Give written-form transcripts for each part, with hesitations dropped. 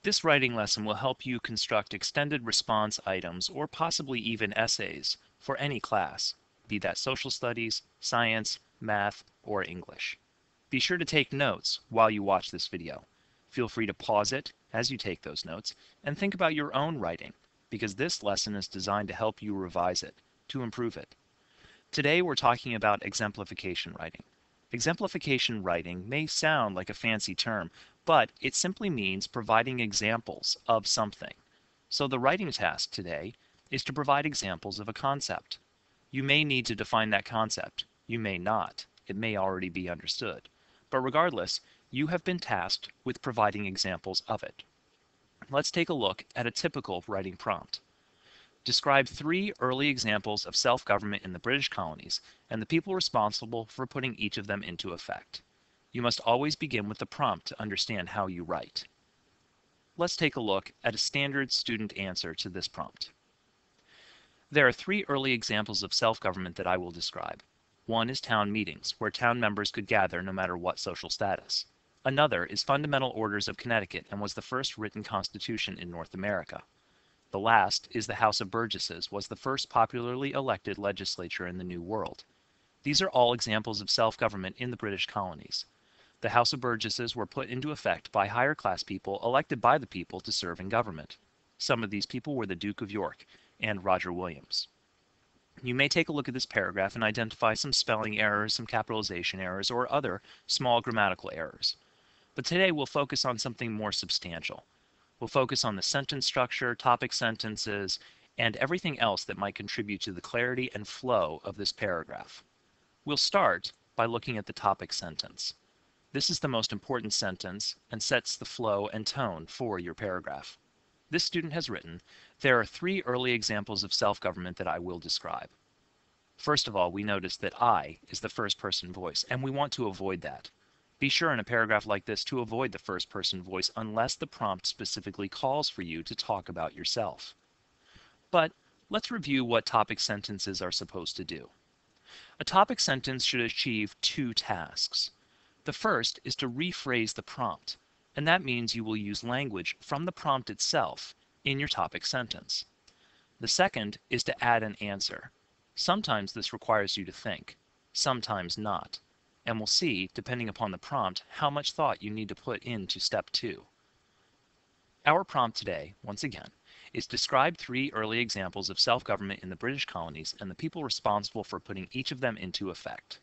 This writing lesson will help you construct extended response items or possibly even essays for any class, be that social studies, science, math, or English. Be sure to take notes while you watch this video. Feel free to pause it as you take those notes and think about your own writing, because this lesson is designed to help you revise it, to improve it. Today we're talking about exemplification writing. Exemplification writing may sound like a fancy term, but it simply means providing examples of something. So the writing task today is to provide examples of a concept. You may need to define that concept. You may not. It may already be understood. But regardless, you have been tasked with providing examples of it. Let's take a look at a typical writing prompt. Describe 3 early examples of self-government in the British colonies and the people responsible for putting each of them into effect. You must always begin with the prompt to understand how you write. Let's take a look at a standard student answer to this prompt. There are 3 early examples of self-government that I will describe. One is town meetings, where town members could gather no matter what social status. Another is Fundamental Orders of Connecticut and was the first written constitution in North America. The last is the House of Burgesses, was the first popularly elected legislature in the New World. These are all examples of self-government in the British colonies. The House of Burgesses were put into effect by higher class people elected by the people to serve in government. Some of these people were the Duke of York and Roger Williams. You may take a look at this paragraph and identify some spelling errors, some capitalization errors, or other small grammatical errors. But today we'll focus on something more substantial. We'll focus on the sentence structure, topic sentences, and everything else that might contribute to the clarity and flow of this paragraph. We'll start by looking at the topic sentence. This is the most important sentence and sets the flow and tone for your paragraph. This student has written, there are 3 early examples of self-government that I will describe. First of all, we notice that I is the first person voice, and we want to avoid that. Be sure in a paragraph like this to avoid the first person voice unless the prompt specifically calls for you to talk about yourself. But let's review what topic sentences are supposed to do. A topic sentence should achieve 2 tasks. The first is to rephrase the prompt, and that means you will use language from the prompt itself in your topic sentence. The second is to add an answer. Sometimes this requires you to think, sometimes not. And we'll see, depending upon the prompt, how much thought you need to put into step 2. Our prompt today, once again, is describe 3 early examples of self-government in the British colonies and the people responsible for putting each of them into effect.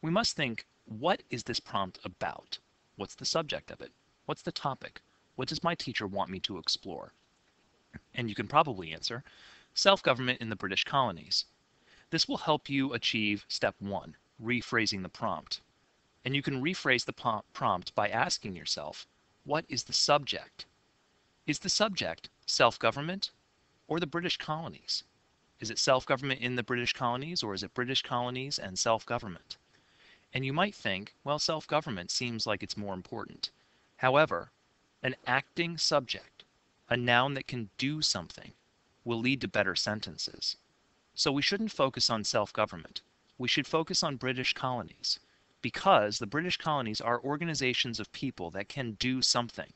We must think, what is this prompt about? What's the subject of it? What's the topic? What does my teacher want me to explore? And you can probably answer, self-government in the British colonies. This will help you achieve step 1. Rephrasing the prompt. And you can rephrase the prompt by asking yourself, what is the subject? Is the subject self-government or the British colonies? Is it self-government in the British colonies, or is it British colonies and self-government? And you might think, well, self-government seems like it's more important. However, an acting subject, a noun that can do something, will lead to better sentences. So we shouldn't focus on self-government. We should focus on British colonies, because the British colonies are organizations of people that can do something.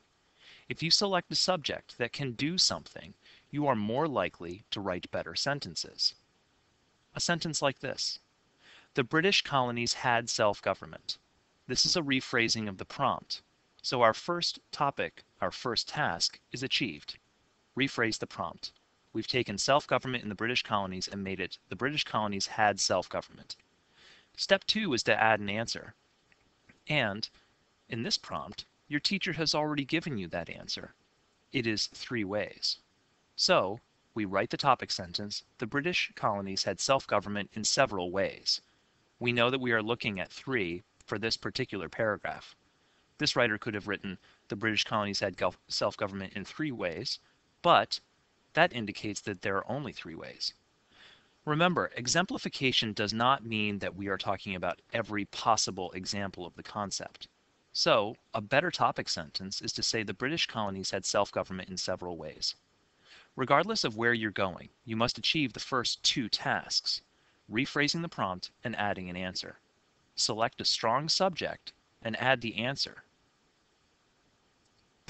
If you select a subject that can do something, you are more likely to write better sentences. A sentence like this: the British colonies had self-government. This is a rephrasing of the prompt. So our first topic, our first task, is achieved. Rephrase the prompt. We've taken self-government in the British colonies and made it the British colonies had self-government. Step 2 is to add an answer. And in this prompt, your teacher has already given you that answer. It is 3 ways. So we write the topic sentence, the British colonies had self-government in several ways. We know that we are looking at 3 for this particular paragraph. This writer could have written, the British colonies had self-government in 3 ways, but that indicates that there are only 3 ways. Remember, exemplification does not mean that we are talking about every possible example of the concept. So, a better topic sentence is to say the British colonies had self-government in several ways. Regardless of where you're going, you must achieve the first 2 tasks: rephrasing the prompt and adding an answer. Select a strong subject and add the answer.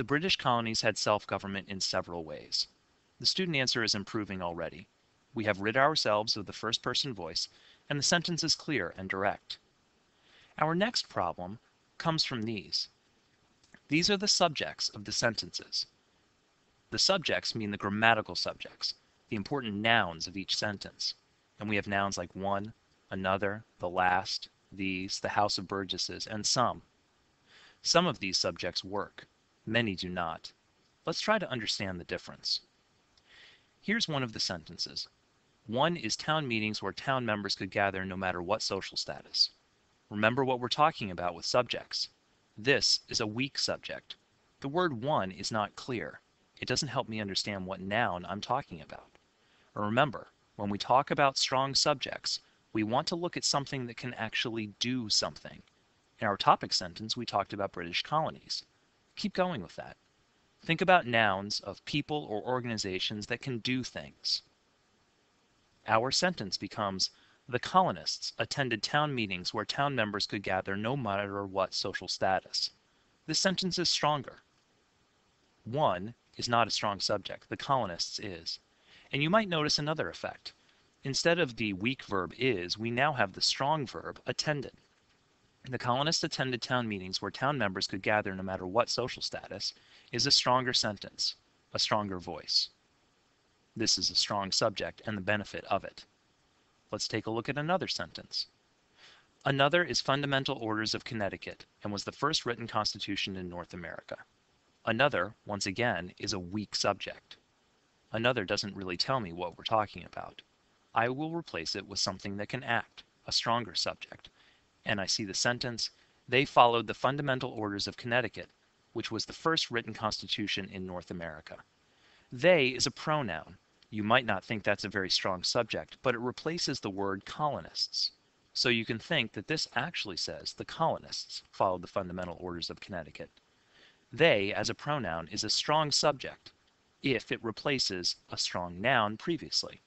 The British colonies had self-government in several ways. The student answer is improving already. We have rid ourselves of the first-person voice, and the sentence is clear and direct. Our next problem comes from these. These are the subjects of the sentences. The subjects mean the grammatical subjects, the important nouns of each sentence. And we have nouns like one, another, the last, these, the house of burgesses, and some. Some of these subjects work. Many do not. Let's try to understand the difference. Here's one of the sentences. One is town meetings where town members could gather no matter what social status. Remember what we're talking about with subjects. This is a weak subject. The word one is not clear. It doesn't help me understand what noun I'm talking about. Or remember, when we talk about strong subjects, we want to look at something that can actually do something. In our topic sentence, we talked about British colonies. Keep going with that. Think about nouns of people or organizations that can do things. Our sentence becomes, the colonists attended town meetings where town members could gather no matter what social status. This sentence is stronger. One is not a strong subject, the colonists is. And you might notice another effect. Instead of the weak verb is, we now have the strong verb attended. The colonists attended town meetings where town members could gather no matter what social status is a stronger sentence, a stronger voice. This is a strong subject and the benefit of it. Let's take a look at another sentence. Another is Fundamental Orders of Connecticut and was the first written constitution in North America. Another, once again, is a weak subject. Another doesn't really tell me what we're talking about. I will replace it with something that can act, a stronger subject. And I see the sentence, they followed the Fundamental Orders of Connecticut, which was the first written constitution in North America. They is a pronoun. You might not think that's a very strong subject, but it replaces the word colonists. So you can think that this actually says the colonists followed the Fundamental Orders of Connecticut. They, as a pronoun, is a strong subject if it replaces a strong noun previously.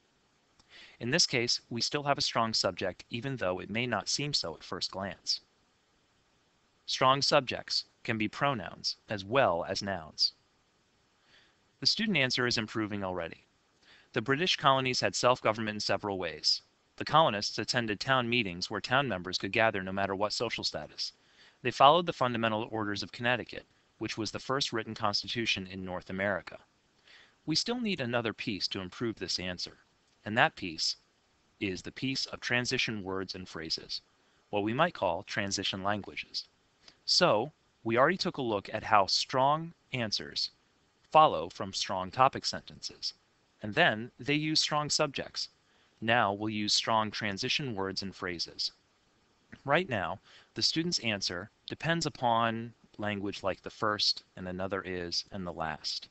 In this case, we still have a strong subject even though it may not seem so at first glance. Strong subjects can be pronouns as well as nouns. The student answer is improving already. The British colonies had self-government in several ways. The colonists attended town meetings where town members could gather no matter what social status. They followed the Fundamental Orders of Connecticut, which was the first written constitution in North America. We still need another piece to improve this answer, and that piece is the piece of transition words and phrases, what we might call transition languages. So, we already took a look at how strong answers follow from strong topic sentences, and then they use strong subjects. Now we'll use strong transition words and phrases. Right now, the student's answer depends upon language like the first and another is and the last.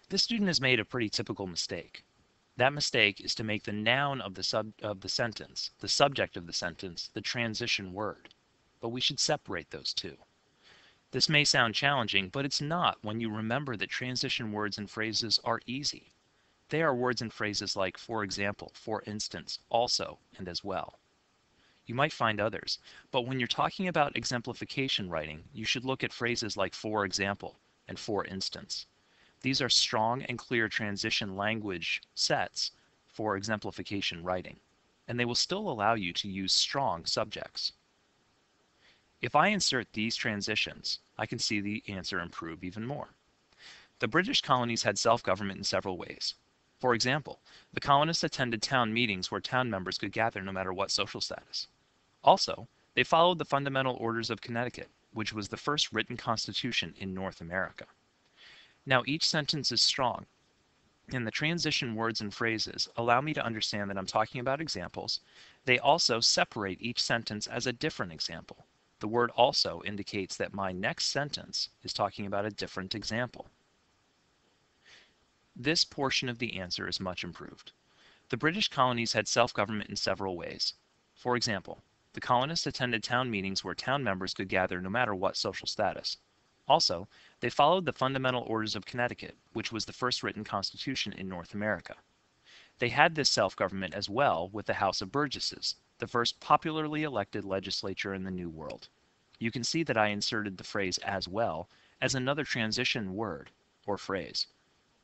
This student has made a pretty typical mistake. That mistake is to make the noun of the sentence, the subject of the sentence, the transition word. But we should separate those two. This may sound challenging, but it's not when you remember that transition words and phrases are easy. They are words and phrases like for example, for instance, also, and as well. You might find others, but when you're talking about exemplification writing, you should look at phrases like for example and for instance. These are strong and clear transition language sets for exemplification writing, and they will still allow you to use strong subjects. If I insert these transitions, I can see the answer improve even more. The British colonies had self-government in several ways. For example, the colonists attended town meetings where town members could gather no matter what social status. Also, they followed the Fundamental Orders of Connecticut, which was the first written constitution in North America. Now each sentence is strong, and the transition words and phrases allow me to understand that I'm talking about examples. They also separate each sentence as a different example. The word also indicates that my next sentence is talking about a different example. This portion of the answer is much improved. The British colonies had self-government in several ways. For example, the colonists attended town meetings where town members could gather no matter what social status. Also, they followed the Fundamental Orders of Connecticut, which was the first written constitution in North America. They had this self-government as well with the House of Burgesses, the first popularly elected legislature in the New World. You can see that I inserted the phrase as well, as another transition word or phrase.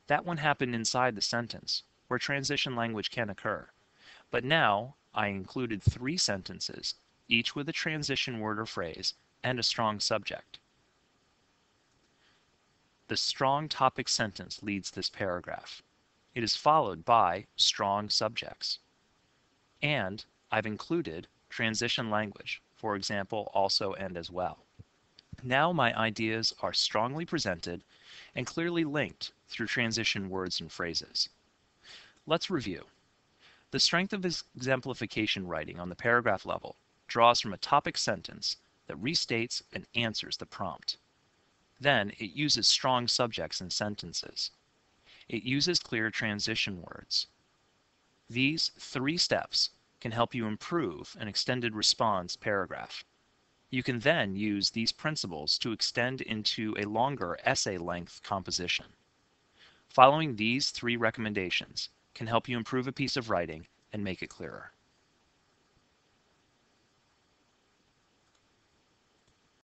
That one happened inside the sentence, where transition language can occur. But now I included 3 sentences, each with a transition word or phrase and a strong subject. The strong topic sentence leads this paragraph. It is followed by strong subjects. And I've included transition language, for example, also and as well. Now my ideas are strongly presented and clearly linked through transition words and phrases. Let's review. The strength of exemplification writing on the paragraph level draws from a topic sentence that restates and answers the prompt. Then it uses strong subjects in sentences. It uses clear transition words. These 3 steps can help you improve an extended response paragraph. You can then use these principles to extend into a longer essay-length composition. Following these 3 recommendations can help you improve a piece of writing and make it clearer.